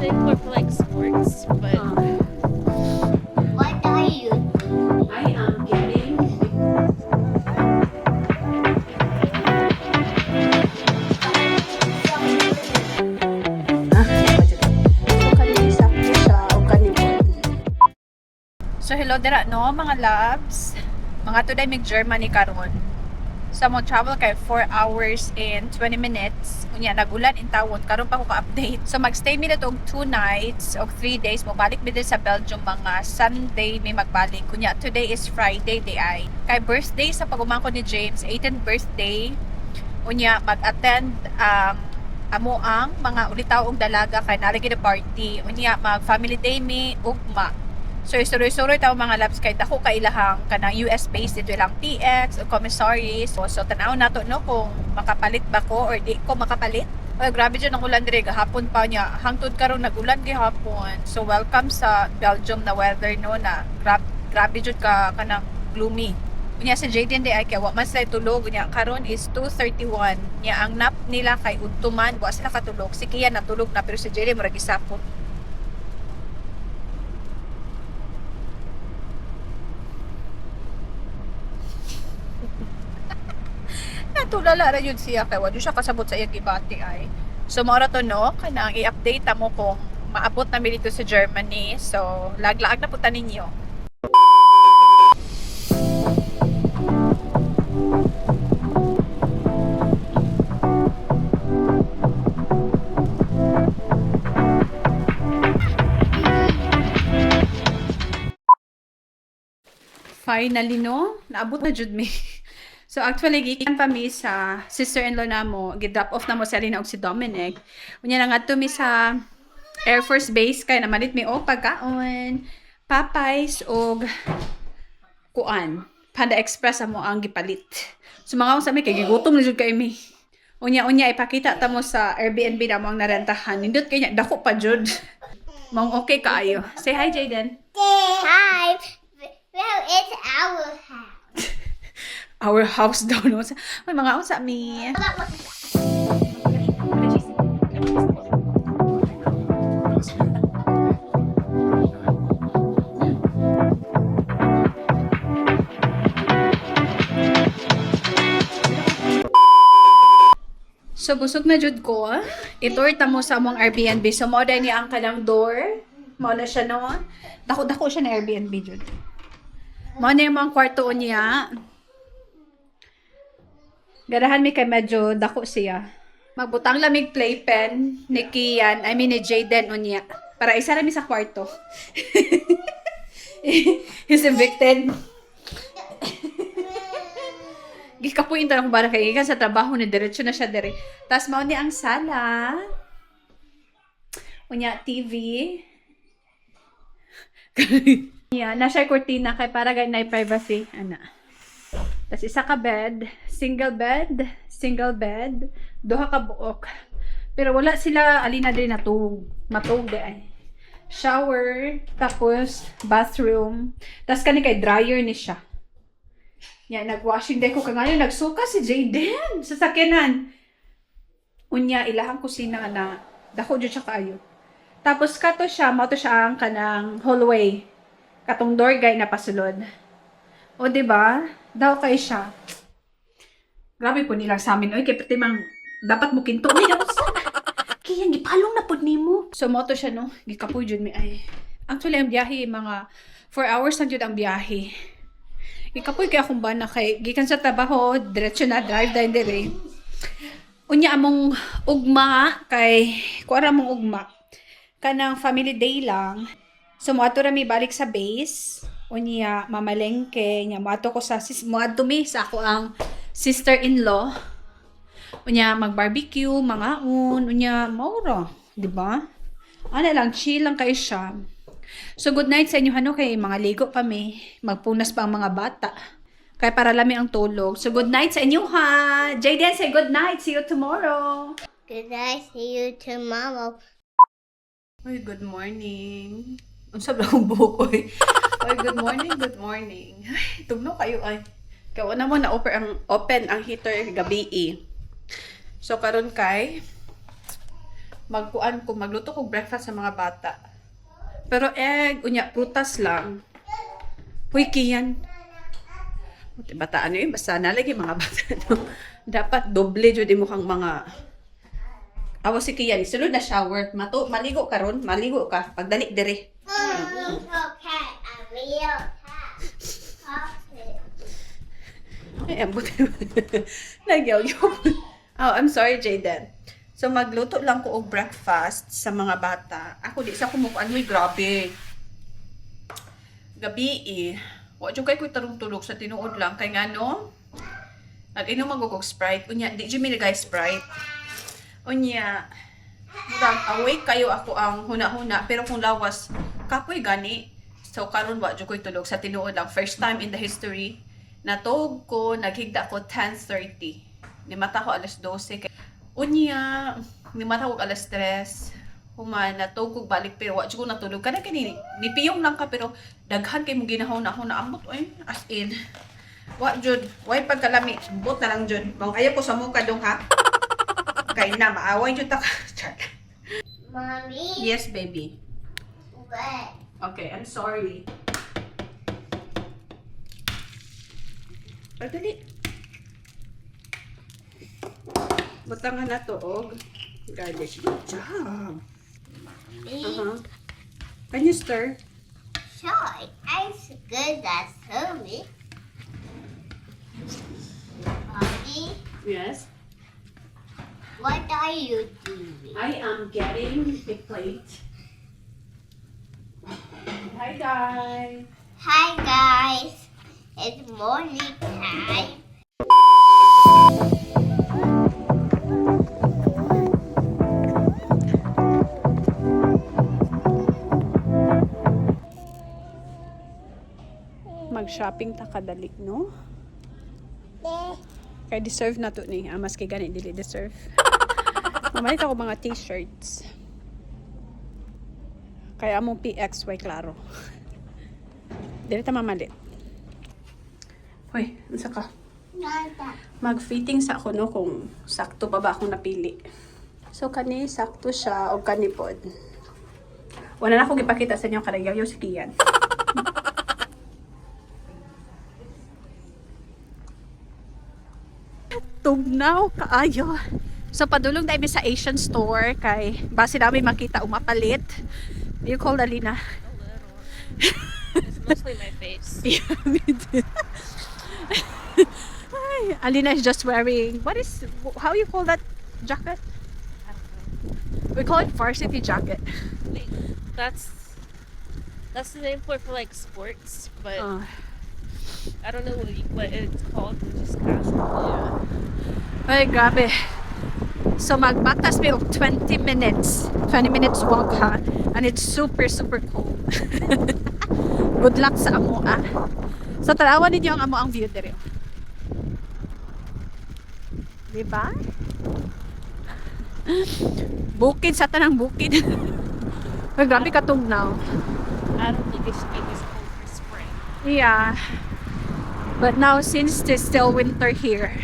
think more for like sports, but What are you? I am getting So hello dira no mga loves. Mga today mig Germany karon. Sa mo travel kay 4 hours and 20 minutes. Unya nagulan in tawon karon pa ko ka-update. So magstay mi dito og 2 nights og 3 days mo balik mi din sa Belgium mga Sunday mi magbalik. Unya today is Friday day ay. Kay birthday sa pagumangko ni James, 18th birthday. Unya mag-attend amo ang mga ulitaw og dalaga kay nalagi na party. Unya mag family day mi ugma. So, suroy-suroy tayo mga labs kay dako kailahang kanang US based dito ilang PX o commissaries. So tanaw nato no kung makapalit ba ko or di ko makapalit. Ay, grabe dyan ang ulan dire gahapon pa niya. Hangtod karon nagulan gihapon. So welcome sa Belgium na weather no na grabe jud ka kanang gloomy. Unya sa Jaden day ay kaya wa man sila tulog unya karon is 2:31. Nya ang nap nila kay udtuman wa sila katulog. Si Kia natulog na pero si Jaden murag gisapon. Natulala ra yun siya kay wala siya kasabot sa iyang gibati ay. So mao ra to no kanang i-update mo kung maabot na mi dito sa Germany. So laglaag na puta ninyo. Finally no, naabot na jud mi. So actually gikan pa mi sa sister-in-law namo, gi-drop off na mo si Alina og si Dominic. Unya na ngadto mi sa Air Force Base kay namalit mi og pagkaon, Popeyes og kuan. Panda Express amo ang gipalit. So mga sa mi kay gigutom na jud kay mi. Unya ipakita ta mo sa Airbnb namo ang narentahan. Nindot kay nya dako pa jud. Mong okay kaayo. Say hi Jaden. Hi. Well, it's our house. Our house daw no. May mga unsa mi. So busog na jud ko. Itour ta mo sa among Airbnb. So mao ni ang kanang door. Mao na siya no. Dako siya na Airbnb jud. Mao na yung mga kwarto niya. Garahan mi kay medyo dako siya. Magbutang lamig playpen ni Kian, I mean ni Jaden unya. Para isa ra mi sa kwarto. He's evicted. Gikapuin ta ng bara kay gikan sa trabaho ni diretso na siya dire. Tas mao ni ang sala. Unya TV. Yeah, na siya kurtina kay para gay na privacy ana. Tas isa ka bed, single bed, duha ka buok. Pero wala sila alina din matug di ay. Shower, tapos bathroom, tas kani kay dryer ni siya. Yan, nag-washing day ko kangayon, nagsuka si Jaden sa sakyanan. Unya, ilahang kusina na, dako dyan siya kaayo. Tapos kato siya, mao to siya ang kanang hallway. Katong door guy na pasulod. O, diba? Daw kay siya. Grabe po nila sa amin. Oy, kaya pati mang dapat mo kinto. Uy, dapat sa... Kaya, gipalong na po ni mo. So, mao to siya, no? Gikapoy dyan mi ay. Actually, ang biyahe, mga 4 hours na dyan ang biyahe. Ikapoy kaya akong bana kay gikan sa trabaho diretso na drive dahil dire. Unya among ugma kay kuara mong ugma kanang family day lang. So moadto ra mi balik sa base. Unya mamalengke nya moadto ko sa moadto mi sa ako ang sister-in-law. Unya mag-barbecue, mangaon, unya maura, di ba? Ano lang chill lang kay siya. So good night sa inyo hano kay mga ligo pa mi. Magpunas pa ang mga bata. Kay para lami ang tulog. So good night sa inyo ha. Jaden say good night. See you tomorrow. Good night. See you tomorrow. Ay, good morning. Ang sabi akong buhok ko eh. Ay, good morning, good morning. Ay, tugno kayo ay. Kaya na mo na open ang heater gabi eh. So karon kay magluto ko breakfast sa mga bata. Pero egg, unya, prutas lang. Huy, Kian. Buti bataan yun, basta nalagi mga bata. No? Dapat doble jud mo kang mga... Awa si Kian, sulod na shower. Maligo ka ron, maligo ka. Pagdali dire. Okay, a real cat. Ay, ang buti. Nagyaw-yaw. Oh, I'm sorry, Jaden. So, magluto lang ko og breakfast sa mga bata. Ako, di sa kumukuan. Uy, grabe. Gabi eh. Wa dyan kay ko tarong-tulog sa tinuod lang. Kaya nga no, nag-inom magugog Sprite. Unya, di dyan minigay Sprite. Unya, murag awake kayo ako ang huna-huna. Pero kung lawas, kapoy gani. So, karon wa dyan ko'y tulog sa tinuod lang. First time in the history. Natog ko, naghigda ko 10:30. Nimata ko alas 12. Unya, nimata ko alas 3. Human, natog ko balik pero wa ko natulog. Kada kini, nipiyong lang ka pero daghan kay mo ginahon-ahon na ambot. Ay, as in. Wa jud, way pagkalami. Ambot na lang jud. Mong ayaw ko sa muka dong ha. Kay na, maaway jud ta ka. Mommy, Yes, baby. what? Okay, I'm sorry. Pagdali. Butangan na to, og garlic. Good job. Can you stir? Sure, I'm so good at serving. Mommy, Yes. what are you doing? I am getting the plate. Hi, guys. Hi guys, it's morning time. Mag-shopping ta kadali, no? Kaya deserve na to ni. Mas kay gani dili deserve. Mamalit ako mga t-shirts. Kaya among PXY klaro. Dili ta mamalit. Hoy, unsa ka? Nada. Mag-fitting sa ako no kung sakto pa ba akong napili. So kani sakto siya o kani pod. Wala na akong ipakita sa inyo karagyaw si Kian. Tugnaw kaayo. So padulong tayo sa Asian store kay base namin makita umapalit. You call Alina? It's mostly my face. Yeah, me too. Ay, Alina is just wearing how you call that jacket? We call it varsity jacket. Wait, that's the name for like sports, but I don't know what it's called. It's just casual. Ay, grabe. So magbatas mi og 20 minutes. 20 minutes walk ha. And it's super cold. Good luck sa amo ah. So tanawan ninyo ang amo ang view dire. Diba? Bukid sa tanang bukid. Ay, grabe katugnaw. I don't think it should be this cold for spring. Yeah. But now since it's still winter here,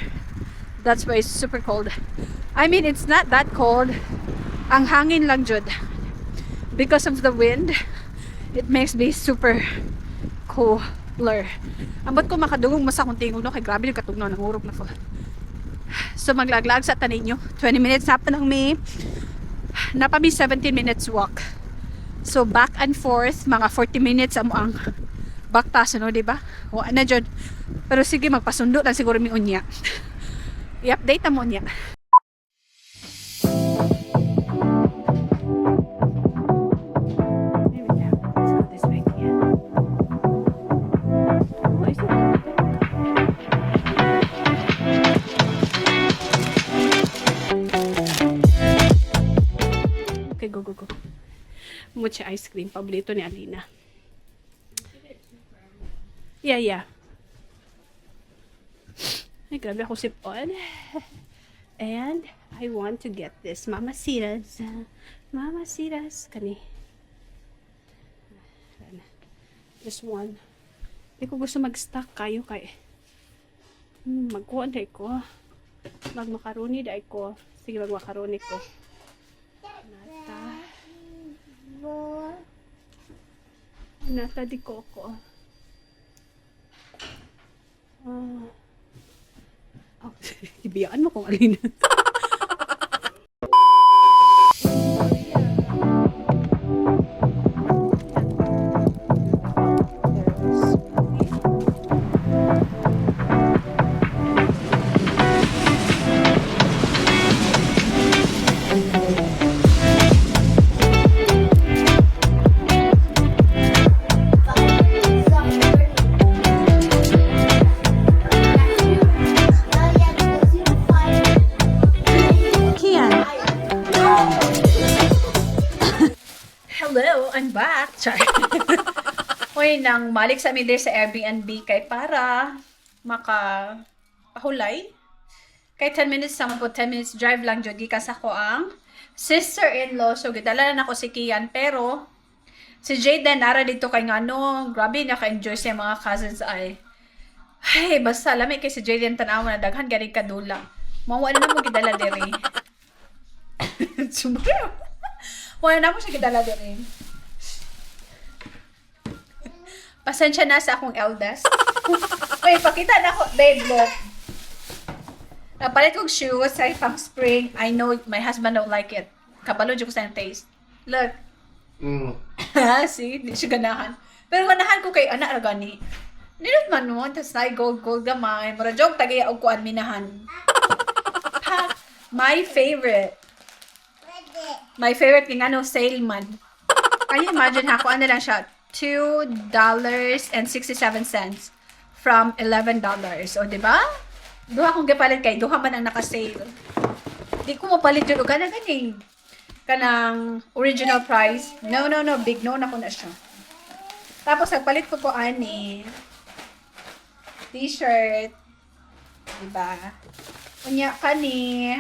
that's why it's super cold. I mean, it's not that cold. Ang hangin lang jud. Because of the wind, it makes me super cooler. Ambot ko makadungog mo sa akong tingog no kay grabe yung katugnaw nangurog na ko. So maglaglag sa tanin nyo. 20 minutes na pa ng me. Napami 17 minutes walk. So back and forth mga 40 minutes amo ang baktas no, di ba? Wa na jud. Pero sige magpasundo lang siguro mi unya. I-update mo niya. Okay, go. Mochi ice cream. Paborito ni Alina. Yeah. Ay, grabe ako sipon. And I want to get this Mamacitas. Kani. Just one. Hindi ko gusto mag-stock kayo kay magkuhan na ko. Magmakaroni dahil ko. Sige, magmakaroni ko. Nata di Coco. Ibiyaan mo kung alin. Kian. Hello, I'm back. Char. Hoy, nang malik sa amin din sa Airbnb kay para makahulay. Kay 10 minutes sa po 10 minutes drive lang jud gikan sa ko ang sister-in-law. So gidala na ako si Kian pero si Jayden nara dito kay ngano, grabe naka-enjoy sa mga cousins ay. Ay, basta lami kay si Jayden tanawa na daghan gani kadula. Mawa na mo gidala diri. Sumara. Wala na mo siya gidala diri. Pasensya na sa akong eldest. Uy, pakita na ko. Babe, look. Napalit kong shoes sa pang spring. I know my husband don't like it. Kabalo dyan ko sa taste. Look. See? Di siya ganahan. Pero ganahan ko kay anak na gani. Nilot man mo. Tapos na gold gamay. Mura joke tagay og kuan minahan. My favorite. My favorite yung ano, saleman. Can you imagine ha? Kuan na lang siya. $2.67 from $11. O, diba? Duha kong gipalit kay duha man ang naka-sale. Di ko mapalit yun. O, gana-ganing. Kanang original price. No. Big no na ko na siya. Tapos, nagpalit ko po ani. T-shirt. Diba? Unya, kani.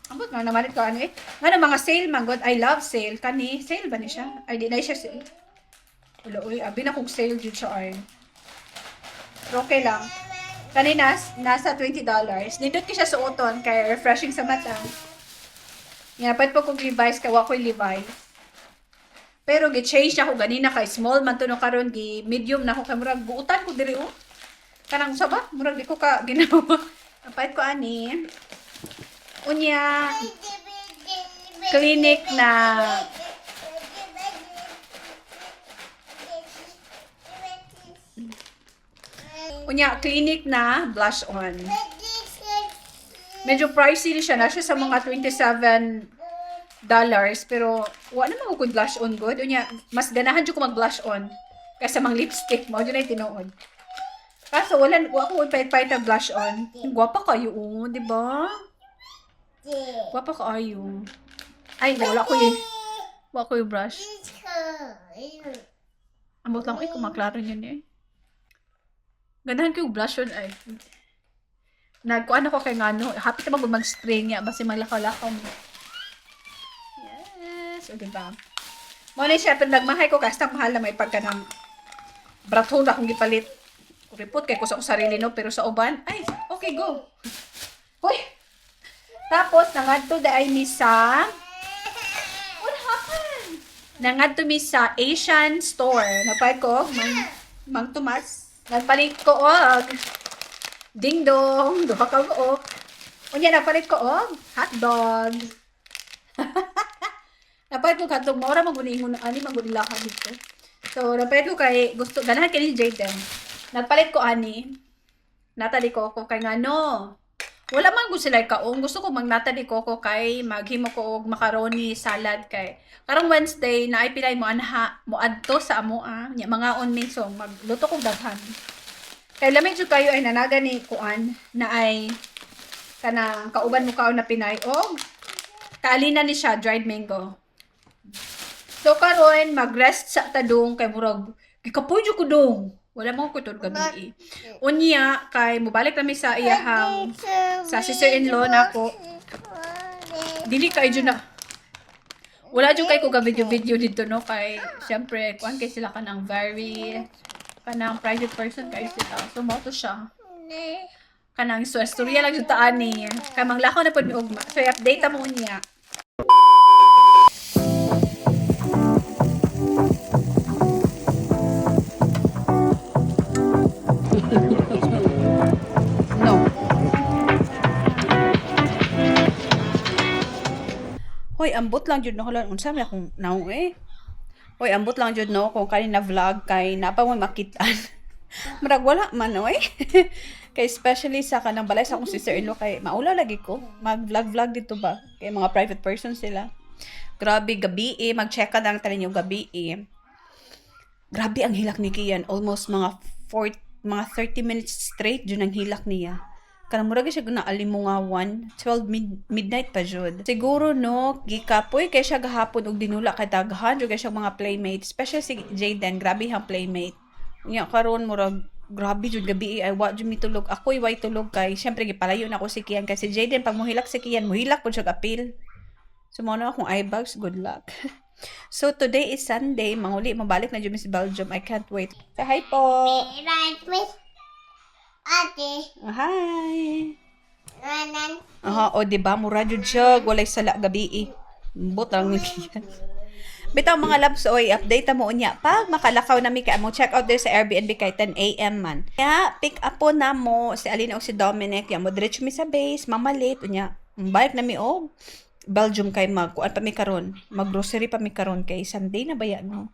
Ambot nga, namalit ko ano eh. Nga mga sale man, God, I love sale. Kani, sale ba ni siya? Ay, di na siya sale. Wala, uy, abi na kong sale dito siya ay. Pero okay lang. Kanina, nasa $20. Nindot ko siya sa uton, kaya refreshing sa mata. Yan, pwede po kong Levi's, kaya wako'y Levi's. Pero, gi-change na ako ganina kay small man to no karon gi-medium na ako kay murag buutan ko diri oh. Kanang saba, murag di ko ka ginawa. Pwede ko ani. Unya, clinic na blush on. Medyo pricey siya na siya sa mga $27 pero wala naman ko blush on good. Unya, mas ganahan jud ko mag blush on kaysa mang lipstick mo jud ay tinuod. Kaso wala ko pait-pait ang blush on. Gwapa kayo oh, di ba? Gwapa kayo. Ay, wala ko yung brush. Ambot lang, ay, kumaklaro yun eh. Ganahan ko yung blush on ay. Nagkuhan ako kay ngano, happy na mag-spray niya, basta maglakaw-lakaw mo. Yes, o diba? Muna siya, pero nagmahay ko, kasi mahal na may pagka ng brato na akong gipalit. Report kay ko sa sarili no, pero sa uban, ay, okay, go. Hoy! Tapos, nangadto dahil mi sa... What happened? Nangadto mi sa Asian store. Napay ko, Mang Tomas. Nagpalit ko og ding dong, duha ka og. Unya napalit ko og hotdog. Napalit ko katong mora maguningon ani magunila ka dito. So, napalit ko kay gusto ganahan kay ni Jayden. Nagpalit ko ani. Natali ko kay ngano. Wala man gusto sila kaong. Gusto ko magnatali ko kay maghimo ko og macaroni salad kay. Karong Wednesday na ay pilay mo anha mo adto sa amo nya mga on minso magluto kog daghan. Kay lamig jud kayo ay nanaga ni kuan na ay kanang kauban mo kaon na Pinay og kaalina ni siya dried mango. So karon mag-rest sa tadong kay murag gikapoy jud ko dong. Wala mo ko tod gabi. Unya kay mobalik kami sa iyahang sa sister-in-law nako. Dili kay jud na. Wala jud kay ko ga video dito no kay syempre kuan kay sila kanang very kanang private person kay sila. So mo to siya. Kanang so istorya lang jud ta ani. Kay manglakaw na pud mi ugma. So i-update ta mo niya. Hoy, ambot lang jud no holan unsa man akong naong eh. Hoy, ambot lang jud no kung kanina vlog kay napa mo makitaan. Murag wala man oy. Kay especially sa kanang balay sa akong sister-in-law kay maula lagi ko mag-vlog dito ba kay mga private person sila. Grabe gabi mag-check ka lang tanin yung gabi Grabe ang hilak ni Kian, almost mga 30 minutes straight jud ang hilak niya. Kanang murag siya ginaalim mo nga 12 midnight pa jud. Siguro no, gikapoy kay siya gahapon og dinula kay daghan jud kay siya mga playmate, especially si Jaden, grabe ang playmate. Nya karon murag grabe jud gabi ay wa jud mitulog. Ako way tulog kay syempre gipalayo na ako si Kian kasi Jaden pag mohilak si Kian, mohilak pud siya apil. So mo na akong eye bags, good luck. So today is Sunday, manguli mabalik na jud mi sa Belgium. I can't wait. Say hi po. Right with Ate. Hi. Nanan. Aha, o diba mura jud siya walay sala gabi Mbot lang ni Kian. Bitaw mga labs, oy, update mo unya. Pag makalakaw na mi kay mo check out there sa Airbnb kay 10 AM man. Ya, pick up po na mo si Alina o si Dominic. Ya mo diretso mi sa base, mamalit unya. Balik na mi og Belgium kay magkuan pa mi karon. Mag-grocery pa mi karon kay Sunday na baya no.